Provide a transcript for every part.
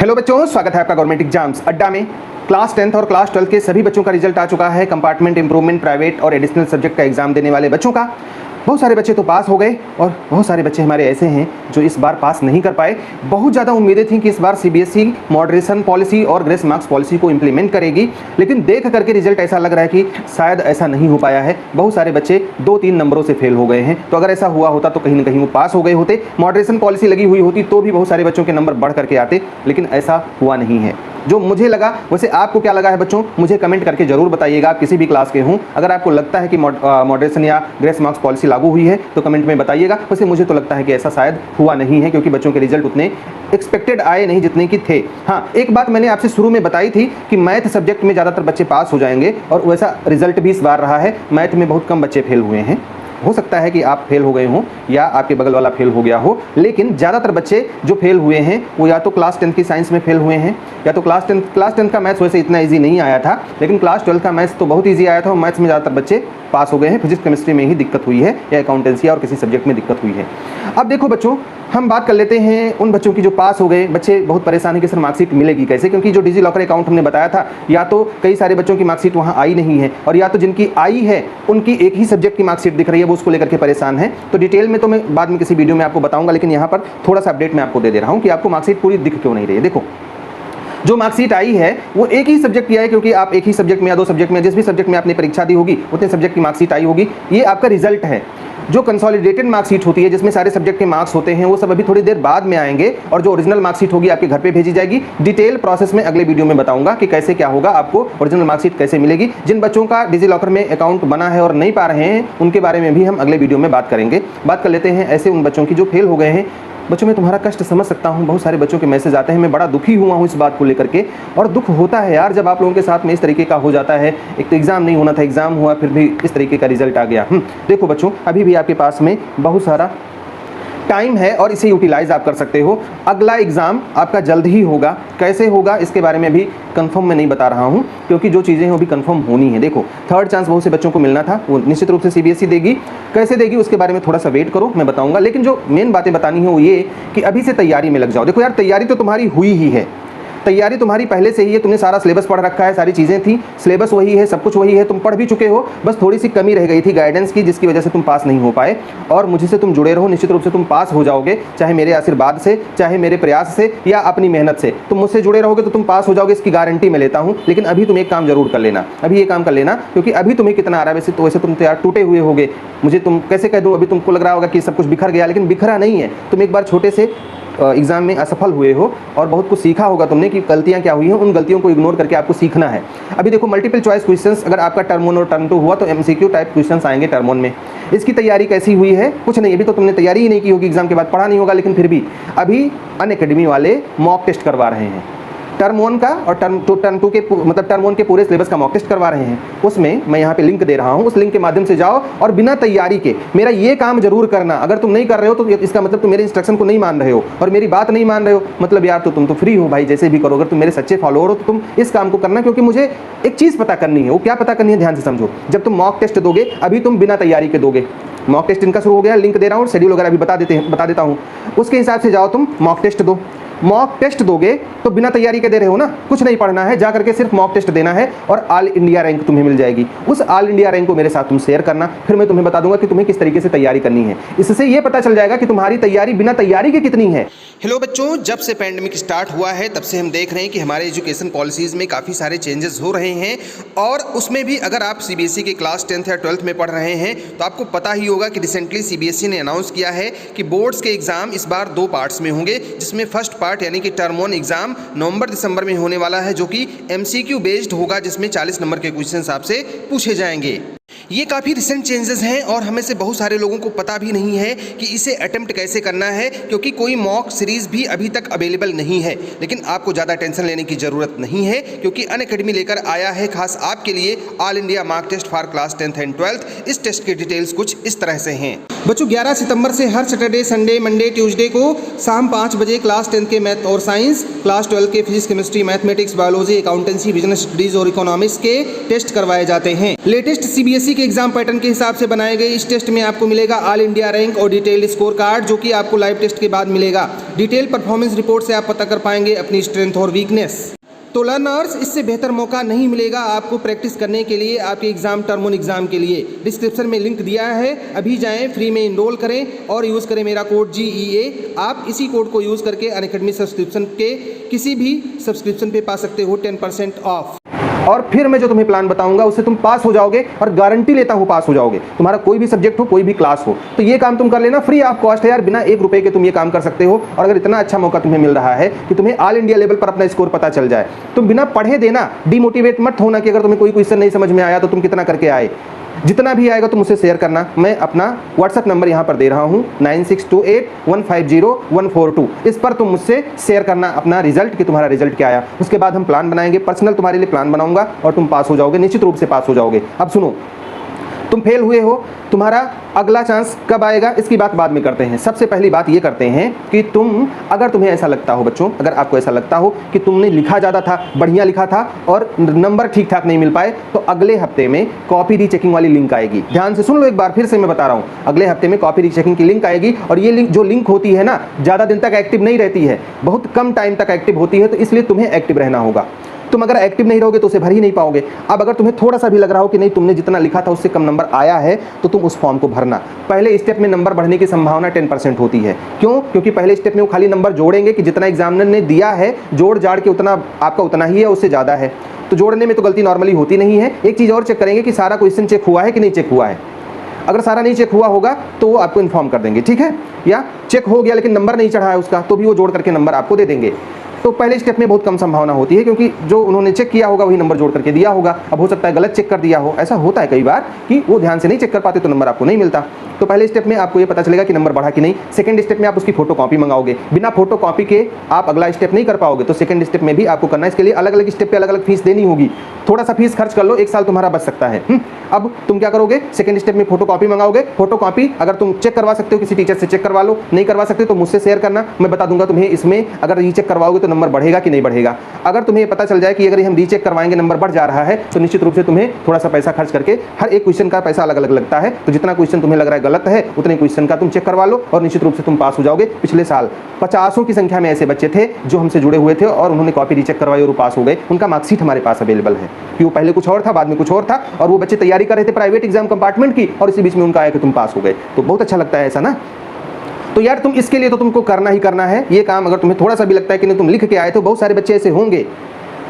Hello बच्चों, स्वागत है आपका गवर्नमेंट एग्जाम्स अड्डा में। क्लास 10th और क्लास 12 के सभी बच्चों का रिजल्ट आ चुका है। कंपार्टमेंट इंप्रूवमेंट, प्राइवेट और एडिशनल सब्जेक्ट का एग्जाम देने वाले बच्चों का बहुत सारे बच्चे तो पास हो गए और बहुत सारे बच्चे हमारे ऐसे हैं जो इस बार पास नहीं कर पाए। बहुत ज़्यादा उम्मीदें थी कि इस बार सीबीएसई मॉडरेशन पॉलिसी और ग्रेस मार्क्स पॉलिसी को इंप्लीमेंट करेगी, लेकिन देख करके रिजल्ट ऐसा लग रहा है कि शायद ऐसा नहीं हो पाया है। बहुत सारे बच्चे 2-3 नंबरों से फेल हो गए हैं। तो अगर ऐसा हुआ होता तो कहीं ना कहीं वो पास हो गए होते। मॉडरेशन पॉलिसी लगी हुई होती तो भी बहुत सारे बच्चों के नंबर बढ़ करके आते, लेकिन ऐसा हुआ नहीं है। जो मुझे लगा, वैसे आपको क्या लगा है बच्चों, मुझे कमेंट करके जरूर बताइएगा। आप किसी भी क्लास के हों, अगर आपको लगता है कि मॉडरेशन या ग्रेस मार्क्स पॉलिसी लागू हुई है तो कमेंट में बताइएगा। वैसे मुझे तो लगता है कि ऐसा शायद हुआ नहीं है, क्योंकि बच्चों के रिजल्ट उतने एक्सपेक्टेड आए नहीं जितने कि थे। हाँ, एक बात मैंने आपसे शुरू में बताई थी कि मैथ सब्जेक्ट में ज़्यादातर बच्चे पास हो जाएंगे, और वैसा रिजल्ट भी इस बार रहा है। मैथ में बहुत कम बच्चे फेल हुए हैं। हो सकता है कि आप फेल हो गए हों या आपके बगल वाला फेल हो गया हो, लेकिन ज़्यादातर बच्चे जो फेल हुए हैं वो या तो क्लास 10 की साइंस में फेल हुए हैं, या तो क्लास 10 का मैथ्स वैसे इतना इजी नहीं आया था, लेकिन क्लास 12 का मैथ्स तो बहुत इजी आया था और मैथ्स में ज़्यादातर बच्चे पास हो गए हैं। फिजिक्स केमिस्ट्री में ही दिक्कत हुई है, या अकाउंटेंसी और किसी सब्जेक्ट में दिक्कत हुई है। अब देखो बच्चों, हम बात कर लेते हैं उन बच्चों की जो पास हो गए। बच्चे बहुत परेशान है कि सर मार्कशीट मिलेगी कैसे, क्योंकि जो डिजी लॉकर अकाउंट हमने बताया था, या तो कई सारे बच्चों की मार्कशीट वहाँ आई नहीं है, और या तो जिनकी आई है उनकी एक ही सब्जेक्ट की मार्कशीट दिख रही है, वो उसको लेकर के परेशान है। तो डिटेल में तो मैं बाद में किसी वीडियो में आपको बताऊंगा, लेकिन यहाँ पर थोड़ा सा अपडेट मैं आपको दे रहा हूँ कि आपको मार्कशीट पूरी दिख क्यों नहीं रही है। देखो, जो मार्कशीट आई है वो एक ही सब्जेक्ट की है, क्योंकि आप एक ही सब्जेक्ट में या 2 सब्जेक्ट में, जिस भी सब्जेक्ट में आपने परीक्षा दी होगी उतने सब्जेक्ट की मार्कशीट आई होगी। ये आपका रिजल्ट है। जो कंसोलिडेटेड मार्कशीट होती है, जिसमें सारे सब्जेक्ट के मार्क्स होते हैं, वो सब अभी थोड़ी देर बाद में आएंगे, और जो ओरिजिनल मार्कशीट होगी आपके घर पे भेजी जाएगी। डिटेल प्रोसेस में अगले वीडियो में बताऊंगा कि कैसे क्या होगा, आपको ओरिजिनल मार्कशीट कैसे मिलेगी। जिन बच्चों का डिजी लॉकर में अकाउंट बना है और नहीं पा रहे हैं, उनके बारे में भी हम अगले वीडियो में बात करेंगे। बात कर लेते हैं ऐसे उन बच्चों की जो फेल हो गए हैं। बच्चों, मैं तुम्हारा कष्ट समझ सकता हूँ। बहुत सारे बच्चों के मैसेज आते हैं, मैं बड़ा दुखी हुआ हूँ इस बात को लेकर के, और दुख होता है यार जब आप लोगों के साथ में इस तरीके का हो जाता है। एक तो एग्जाम नहीं होना था, एग्जाम हुआ, फिर भी इस तरीके का रिजल्ट आ गया। देखो बच्चों, अभी भी आपके पास में बहुत सारा टाइम है और इसे यूटिलाइज आप कर सकते हो। अगला एग्जाम आपका जल्द ही होगा। कैसे होगा इसके बारे में भी कंफर्म मैं नहीं बता रहा हूं, क्योंकि जो चीज़ें हैं वो भी कंफर्म होनी है। देखो, थर्ड चांस बहुत से बच्चों को मिलना था, वो निश्चित रूप से सीबीएसई देगी। कैसे देगी उसके बारे में थोड़ा सा वेट करो, मैं बताऊंगा। लेकिन जो मेन बातें बतानी है वो ये कि अभी से तैयारी में लग जाओ। देखो यार, तैयारी तो तुम्हारी हुई ही है, तैयारी तुम्हारी पहले से ही है। तुमने सारा सिलेबस पढ़ रखा है, सारी चीज़ें थी, सिलेबस वही है, सब कुछ वही है, तुम पढ़ भी चुके हो। बस थोड़ी सी कमी रह गई थी गाइडेंस की, जिसकी वजह से तुम पास नहीं हो पाए। और मुझसे तुम जुड़े रहो, निश्चित रूप से तुम पास हो जाओगे, चाहे मेरे आशीर्वाद से, चाहे मेरे प्रयास से, या अपनी मेहनत से। तुम मुझसे जुड़े रहोगे तो तुम पास हो जाओगे, इसकी गारंटी मैं लेता हूँ। लेकिन अभी तुम एक काम जरूर कर लेना, अभी ये काम कर लेना, क्योंकि अभी तुम्हें कितना आ रहा है वैसे, तो वैसे तुम तैयार टूटे हुए होगे। मुझे तुम कैसे कह दूँ, अभी तुमको लग रहा होगा कि सब कुछ बिखर गया, लेकिन बिखरा नहीं है। तुम एक बार छोटे से एग्जाम में असफल हुए हो और बहुत कुछ सीखा होगा तुमने कि गलतियां क्या हुई हैं। उन गलतियों को इग्नोर करके आपको सीखना है। अभी देखो, मल्टीपल चॉइस क्वेश्चंस, अगर आपका टर्म 1 और टर्म 2 हुआ तो एमसीक्यू टाइप क्वेश्चंस आएंगे टर्म 1 में। इसकी तैयारी कैसी हुई है? कुछ नहीं, अभी तो तुमने तैयारी ही नहीं की होगी, एग्जाम के बाद पढ़ा नहीं होगा, लेकिन फिर भी अभी अनअकैडमी वाले मॉक टेस्ट करवा रहे हैं। टर्म 1 का और टर्म 2 के, मतलब टर्म 1 के पूरे सिलेबस का मॉक टेस्ट करवा रहे हैं। उसमें मैं यहाँ पे लिंक दे रहा हूँ, उस लिंक के माध्यम से जाओ और बिना तैयारी के मेरा ये काम जरूर करना। अगर तुम नहीं कर रहे हो तो इसका मतलब तुम मेरे इंस्ट्रक्शन को नहीं मान रहे हो और मेरी बात नहीं मान रहे हो, मतलब यार तो तुम तो फ्री हो भाई, जैसे भी करो। अगर तुम मेरे सच्चे फॉलोअर हो तो तुम इस काम को करना, क्योंकि मुझे एक चीज़ पता करनी है। वो क्या पता करनी है, ध्यान से समझो। जब तुम मॉक टेस्ट दोगे, अभी तुम बिना तैयारी के दोगे। मॉक टेस्ट इनका शुरू हो गया, लिंक दे रहा हूँ, शेड्यूल वगैरह भी बता देता हूँ। उसके हिसाब से जाओ, तुम मॉक टेस्ट दो। मॉक टेस्ट दोगे तो बिना तैयारी के दे रहे हो ना, कुछ नहीं पढ़ना है, जा करके सिर्फ मॉक टेस्ट देना है और ऑल इंडिया रैंक तुम्हें मिल जाएगी। उस ऑल इंडिया रैंक को मेरे साथ तुम शेयर करना, फिर मैं तुम्हें बता दूंगा कि तुम्हें किस तरीके से तैयारी करनी है। इससे ये पता चल जाएगा कि तुम्हारी तैयारी बिना तैयारी के कितनी है। हेलो बच्चों, जब से पैंडेमिक स्टार्ट हुआ है तब से हम देख रहे हैं कि हमारे एजुकेशन पॉलिसीज़ में काफ़ी सारे चेंजेस हो रहे हैं, और उसमें भी अगर आप सीबीएसई के क्लास 10th या 12th में पढ़ रहे हैं तो आपको पता ही होगा कि रिसेंटली सीबीएसई ने अनाउंस किया है कि बोर्ड्स के एग्जाम इस बार 2 पार्ट्स में होंगे, जिसमें फर्स्ट पार्ट यानी कि टर्म 1 एग्जाम नवंबर-दिसंबर में होने वाला है, जो कि एमसीक्यू बेस्ड होगा, जिसमें 40 नंबर के क्वेश्चंस आपसे पूछे जाएंगे। ये काफ़ी रिसेंट चेंजेस हैं और हमें से बहुत सारे लोगों को पता भी नहीं है कि इसे अटेम्प्ट कैसे करना है, क्योंकि कोई मॉक सीरीज़ भी अभी तक अवेलेबल नहीं है। लेकिन आपको ज़्यादा टेंशन लेने की ज़रूरत नहीं है, क्योंकि अनअकैडमी लेकर आया है खास आपके लिए all India mock test for class 10th and 12th। इस टेस्ट की डिटेल्स कुछ इस तरह से हैं बच्चों। 11 सितंबर से हर सैटरडे, संडे, मंडे, ट्यूसडे को शाम 5 बजे क्लास 10 के मैथ और साइंस, क्लास 12 के physics, chemistry, mathematics, biology, accountancy, business studies और इकोनॉमिक्स के टेस्ट करवाए जाते हैं। लेटेस्ट सीबीएसई यूपीएससी के एग्जाम पैटर्न के हिसाब से बनाए गए इस टेस्ट में आपको मिलेगा ऑल इंडिया रैंक और डिटेल्ड स्कोर कार्ड, जो कि आपको लाइव टेस्ट के बाद मिलेगा। डिटेल परफॉर्मेंस रिपोर्ट से आप पता कर पाएंगे अपनी स्ट्रेंथ और वीकनेस। तो लर्नर्स, इससे बेहतर मौका नहीं मिलेगा आपको प्रैक्टिस करने के लिए आपके एग्जाम टर्म 1 एग्जाम के लिए। डिस्क्रिप्शन में लिंक दिया है, अभी जाएं, फ्री में इनरोल करें और यूज़ करें मेरा कोड GEA। आप इसी कोड को यूज़ करके अनअकैडमी सब्सक्रिप्शन के किसी भी सब्सक्रिप्शन पे पा सकते हो 10% ऑफ। और फिर मैं जो तुम्हें प्लान बताऊंगा उससे तुम पास हो जाओगे और गारंटी लेता हूँ पास हो जाओगे। तुम्हारा कोई भी सब्जेक्ट हो, कोई भी क्लास हो, तो ये काम तुम कर लेना, फ्री ऑफ कॉस्ट है यार, बिना 1 रुपए के तुम ये काम कर सकते हो। और अगर इतना अच्छा मौका तुम्हें मिल रहा है कि तुम्हें ऑल इंडिया लेवल पर अपना स्कोर पता चल जाए, तुम बिना पढ़े देना, डिमोटिवेट मत होना कि अगर तुम्हें कोई क्वेश्चन नहीं समझ में आया तो तुम कितना करके आए। जितना भी आएगा तुम मुझसे शेयर करना। मैं अपना व्हाट्सएप नंबर यहाँ पर दे रहा हूँ 9628150142। इस पर तुम मुझसे शेयर करना अपना रिजल्ट कि तुम्हारा रिजल्ट क्या आया। उसके बाद हम प्लान बनाएंगे, पर्सनल तुम्हारे लिए प्लान बनाऊंगा और तुम पास हो जाओगे, निश्चित रूप से पास हो जाओगे। अब सुनो, तुम फेल हुए हो, तुम्हारा अगला चांस कब आएगा इसकी बात बाद में करते हैं। सबसे पहली बात ये करते हैं कि अगर तुम्हें ऐसा लगता हो बच्चों, अगर आपको ऐसा लगता हो कि तुमने लिखा ज़्यादा था, बढ़िया लिखा था और नंबर ठीक ठाक नहीं मिल पाए, तो अगले हफ्ते में कॉपी रीचेकिंग वाली लिंक आएगी। ध्यान से सुन लो, एक बार फिर से मैं बता रहा हूँ, अगले हफ्ते में कॉपी रीचेकिंग की लिंक आएगी। और ये लिंक, जो लिंक होती है ना, ज़्यादा दिन तक एक्टिव नहीं रहती है, बहुत कम टाइम तक एक्टिव होती है, तो इसलिए तुम्हें एक्टिव रहना होगा। तुम अगर एक्टिव नहीं रहोगे तो उसे भर ही नहीं पाओगे। अब अगर तुम्हें थोड़ा सा भी लग रहा हो कि नहीं तुमने जितना लिखा था उससे कम नंबर आया है, तो तुम उस फॉर्म को भरना। पहले स्टेप में नंबर बढ़ने की संभावना 10% होती है। क्यों? क्योंकि पहले स्टेप में वो खाली नंबर जोड़ेंगे कि जितना एग्जामिनर ने दिया है, जोड़ जाड़ के उतना आपका उतना ही है, उससे ज़्यादा है। तो जोड़ने में तो गलती नॉर्मली होती नहीं है। एक चीज़ और चेक करेंगे कि सारा क्वेश्चन चेक हुआ है कि नहीं चेक हुआ है। अगर सारा नहीं चेक हुआ होगा तो वो आपको इन्फॉर्म कर देंगे, ठीक है। या चेक हो गया लेकिन नंबर नहीं चढ़ा है उसका, तो भी वो जोड़ करके नंबर आपको दे देंगे। तो पहले स्टेप में बहुत कम संभावना होती है, क्योंकि जो उन्होंने चेक किया होगा वही नंबर जोड़ करके दिया होगा। अब हो सकता है गलत चेक कर दिया हो, ऐसा होता है कई बार कि वो ध्यान से नहीं चेक कर पाते तो नंबर आपको नहीं मिलता। तो पहले स्टेप में आपको ये पता चलेगा कि नंबर बढ़ा कि नहीं। सेकंड स्टेप में आप उसकी फोटो कॉपी मंगाओगे। बिना फोटो कॉपी के आप अगला स्टेप नहीं कर पाओगे, तो सेकंड स्टेप में भी आपको करना है। इसके लिए अलग अलग स्टेप पे अलग अलग फीस देनी होगी। थोड़ा सा फीस खर्च कर लो, 1 साल तुम्हारा बच सकता है। अब तुम क्या करोगे, सेकंड स्टेप में फोटो कॉपी मंगाओगे। फोटो कॉपी अगर तुम चेक करवा सकते हो किसी टीचर से चेक करवा लो, नहीं करवा सकते तो मुझसे शेयर करना, मैं बता दूंगा तुम्हें इसमें अगर रीचेक करवाओगे तो नंबर बढ़ेगा कि नहीं बढ़ेगा। अगर तुम्हें पता चल जाए कि अगर हम रीचेक करवाएंगे नंबर बढ़ जा रहा है, तो निश्चित रूप से तुम्हें थोड़ा सा पैसा खर्च करके, हर एक क्वेश्चन का पैसा अलग अलग लगता है, तो जितना क्वेश्चन तुम्हें लग रहा है गलत है उतने क्वेश्चन का तुम चेक करवा लो और निश्चित रूप से तुम पास हो जाओगे। पिछले साल 50 की संख्या में ऐसे बच्चे थे जो हमसे जुड़े हुए थे और उन्होंने कॉपी रीचेक करवाई और पास हो गए। उनका मार्कशीट हमारे पास अवेलेबल है कि वो पहले कुछ और था, बाद में कुछ और था, और वो बच्चे तैयारी कर रहे थे प्राइवेट एग्जाम कंपार्टमेंट की, और इसी बीच में उनका आया कि तुम पास हो गए। तो बहुत अच्छा लगता है ऐसा ना। तो यार तुम इसके लिए तो तुमको करना ही करना है ये काम। अगर तुम्हें थोड़ा सा भी लगता है कि नहीं तुम लिख के आए, तो बहुत सारे बच्चे ऐसे होंगे,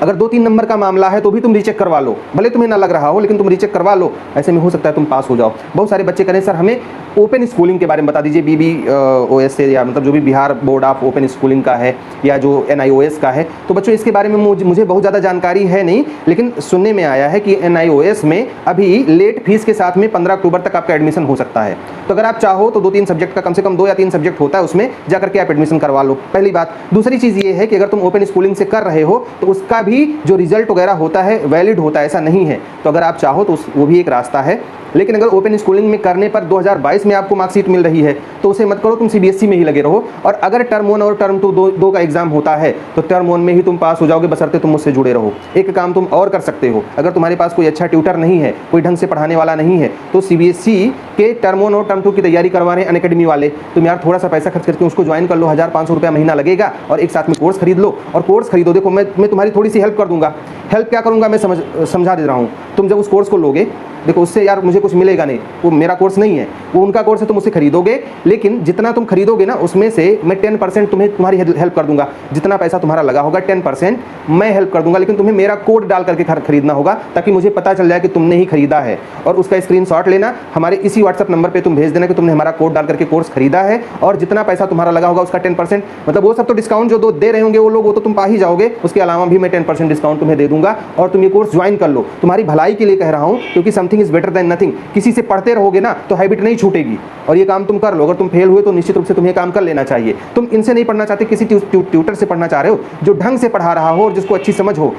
अगर 2-3 नंबर का मामला है तो भी तुम रीचेक करवा लो, भले तुम्हें ना लग रहा हो लेकिन तुम रीचेक करवा लो, ऐसे में हो सकता है तुम पास हो जाओ। बहुत सारे बच्चे करें सर हमें ओपन स्कूलिंग के बारे में बता दीजिए, BBOS से, या मतलब जो भी Bihar board of open schooling का है या जो NIOS का है। तो बच्चों इसके बारे में मुझे बहुत ज़्यादा जानकारी है नहीं, लेकिन सुनने में आया है कि NIOS में अभी लेट फीस के साथ में 15 अक्टूबर तक आपका एडमिशन हो सकता है। तो अगर आप चाहो तो 2-3 सब्जेक्ट का, कम से कम 2 या 3 सब्जेक्ट होता है, उसमें जाकर के आप एडमिशन करवा लो, पहली बात। दूसरी चीज़ ये है कि अगर तुम ओपन स्कूलिंग से कर रहे हो तो उसका भी जो रिजल्ट वगैरह होता है वैलिड होता है, ऐसा नहीं है। तो अगर आप चाहो तो वो भी एक रास्ता है। लेकिन अगर ओपन स्कूलिंग में करने पर 2022 में आपको मार्कशीट मिल रही है तो उसे मत करो, तुम CBSE में ही लगे रहो। और अगर टर्म 1 और टर्म 2 दो का एग्जाम होता है तो टर्म 1 में ही तुम पास हो जाओगे, बशर्ते तुम मुझसे जुड़े रहो। एक काम तुम और कर सकते हो, अगर तुम्हारे पास कोई अच्छा ट्यूटर नहीं है, कोई ढंग से पढ़ाने वाला नहीं है, तो CBSE के टर्म 1 और टर्म 2 की तैयारी करवा रहे हैं अनअकैडमी वाले, तुम यार थोड़ा सा पैसा खर्च करके उसको ज्वाइन कर लो। 1000-500 रुपया महीना लगेगा और एक साथ में कोर्स खरीद लो। और कोर्स खरीदो, देखो मैं तुम्हारी थोड़ी सी हेल्प कर दूंगा। हेल्प क्या करूंगा मैं समझा दे रहा हूँ। तुम जब उस कोर्स को लोगे, देखो उससे यार मुझे कुछ मिलेगा नहीं, वो मेरा कोर्स नहीं है, वो उनका कोर्स है, तुम उससे खरीदोगे। लेकिन जितना तुम खरीदोगे ना उसमें से मैं 10% तुम्हारी हेल्प कर दूंगा। जितना पैसा तुम्हारा लगा होगा 10% मैं हेल्प कर दूंगा, लेकिन तुम्हें मेरा कोड डाल करके खरीदना होगा ताकि मुझे पता चल जाए कि तुमने ही खरीदा है। और उसका स्क्रीनशॉट लेना, हमारे इसी व्हाट्सएप नंबर पर तुम भेज देना कि तुमने हमारा कोड डाल करके कोर्स खरीदा है, और जितना पैसा तुम्हारा लगा होगा उसका 10%, मतलब वो सब तो डिस्काउंट जो दे रहे होंगे वो लोग, वो तो तुम पा ही जाओगे, उसके अलावा भी मैं 10% डिस्काउंट तुम्हें दे दूंगा और तुम ये कोर्स ज्वाइन कर लो। तुम्हारी भलाई के लिए कह रहा हूँ, क्योंकि something is better than nothing. किसी से पढ़ते रहोगे ना तो हैबिट नहीं छूटेगी, और ये काम तुम कर लो। अगर तुम फेल हुए तो निश्चित रूप से तुम्हें काम कर लेना चाहिए। तुम इनसे नहीं पढ़ना चाहते, किसी ट्यूटर से पढ़ना चाह रहे हो जो ढंग से पढ़ा रहा हो और जिसको अच्छी समझ हो,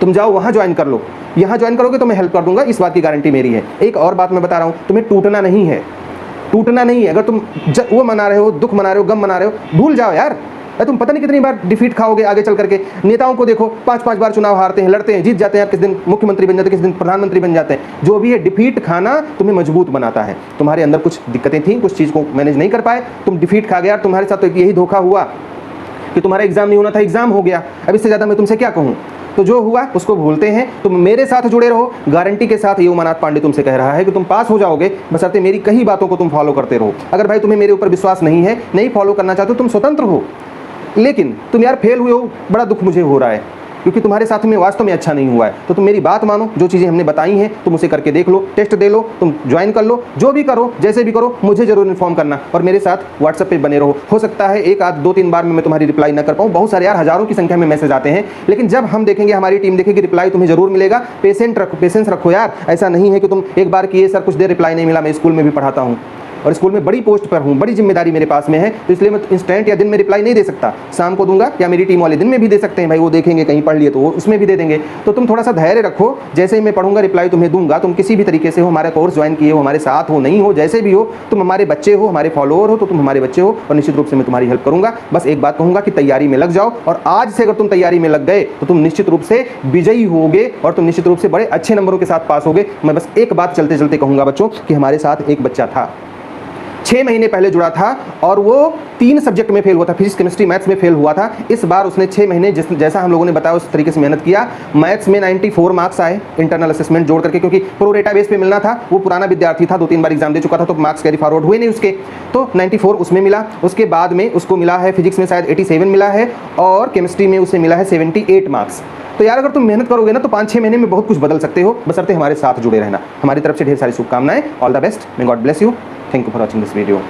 तुम जाओ वहाँ ज्वाइन कर लो। यहाँ ज्वाइन करोगे तो मैं हेल्प कर दूंगा, इस बात की गारंटी मेरी है। एक और बात मैं बता रहा हूँ, तुम्हें टूटना नहीं है, टूटना नहीं है। अगर तुम वो मना रहे हो, दुख मना रहे हो, गम मना रहे हो, भूल जाओ यार। तुम पता नहीं कितनी बार डिफीट खाओगे आगे चल करके। नेताओं को देखो 5-5 बार चुनाव हारते हैं, लड़ते हैं, जीत जाते हैं, किस दिन मुख्यमंत्री बन जाते हैं, किस दिन प्रधानमंत्री बन जाते हैं। जो भी है डिफीट खाना तुम्हें मजबूत बनाता है। तुम्हारे अंदर कुछ दिक्कतें थी, कुछ चीज़ को मैनेज नहीं कर पाए, तुम डिफीट खा गया। तुम्हारे साथ तो यही धोखा हुआ कि तुम्हारा एग्जाम नहीं होना था, एग्जाम हो गया। अब इससे ज़्यादा मैं तुमसे क्या कहूँ। तो जो हुआ उसको भूलते हैं। तुम मेरे साथ जुड़े रहो, गारंटी के साथ ये उमानाथ पांडे तुमसे कह रहा है कि तुम पास हो जाओगे, बशर्ते मेरी कई बातों को तुम फॉलो करते रहो। अगर भाई तुम्हें मेरे ऊपर विश्वास नहीं है, नहीं फॉलो करना चाहते हो, तुम स्वतंत्र हो, लेकिन तुम यार फेल हुए हो, बड़ा दुख मुझे हो रहा है, क्योंकि तुम्हारे साथ में वास्तव में अच्छा नहीं हुआ है। तो तुम मेरी बात मानो, जो चीज़ें हमने बताई हैं तुम उसे करके देख लो, टेस्ट दे लो, तुम ज्वाइन कर लो, जो भी करो, जैसे भी करो, मुझे जरूर इन्फॉर्म करना और मेरे साथ व्हाट्सएप पे बने रहो। हो सकता है 1 आध 2-3 बार में मैं तुम्हारी रिप्लाई ना कर पाऊँ, बहुत सारे यार हज़ारों की संख्या में मैसेज आते हैं, लेकिन जब हम देखेंगे, हमारी टीम देखेगी, रिप्लाई तुम्हें जरूर मिलेगा। पेशेंस रखो यार। ऐसा नहीं है कि तुम एक बार किए सर कुछ देर रिप्लाई नहीं मिला। मैं स्कूल में भी पढ़ाता हूँ और स्कूल में बड़ी पोस्ट पर हूँ, बड़ी जिम्मेदारी मेरे पास में है, तो इसलिए मैं इंस्टेंट या दिन में रिप्लाई नहीं दे सकता। शाम को दूंगा या मेरी टीम वाले दिन में भी दे सकते हैं, भाई वो देखेंगे कहीं पढ़ लिए तो वो उसमें भी दे देंगे। तो तुम थोड़ा सा धैर्य रखो, जैसे ही मैं पढ़ूंगा रिप्लाई तुम्हें दूंगा। तुम किसी भी तरीके से हो, हमारा कोर्स ज्वाइन किए हो, हमारे साथ हो, नहीं हो, जैसे भी हो, तुम हमारे बच्चे हो, हमारे फॉलोअर हो, तो तुम हमारे बच्चे हो और निश्चित रूप से मैं तुम्हारी हेल्प करूंगा। बस एक बात कहूंगा कि तैयारी में लग जाओ, और आज से अगर तुम तैयारी में लग गए तो तुम निश्चित रूप से विजयी होगे और तुम निश्चित रूप से बड़े अच्छे नंबरों के साथ पास होगे। मैं बस एक बात चलते चलते कहूंगा बच्चों कि हमारे साथ एक बच्चा था, 6 महीने पहले जुड़ा था और वो 3 सब्जेक्ट में फेल हुआ था, फिजिक्स, केमिस्ट्री, मैथ्स में फेल हुआ था। इस बार उसने 6 महीने जैसा हम लोगों ने बताया उस तरीके से मेहनत किया। मैथ्स में 94 मार्क्स आए इंटरनल असेसमेंट जोड़ करके, क्योंकि प्रो रेटा बेस पे मिलना था। वो पुराना विद्यार्थी था, 2-3 बार एग्जाम दे चुका था, तो मार्क्स कैरी फॉरवर्ड हुए नहीं उसके, तो 94 उसमें मिला। उसके बाद में उसको मिला है फिजिक्स में शायद 87 मिला है और केमिस्ट्री में उसे मिला है 78 मार्क्स। तो यार अगर तुम मेहनत करोगे ना तो 5-6 महीने में बहुत कुछ बदल सकते हो, बशर्ते हमारे साथ जुड़े रहना। हमारी तरफ से ढेर सारी शुभकामनाएं। All the best, may God bless you. Thank you for watching this video.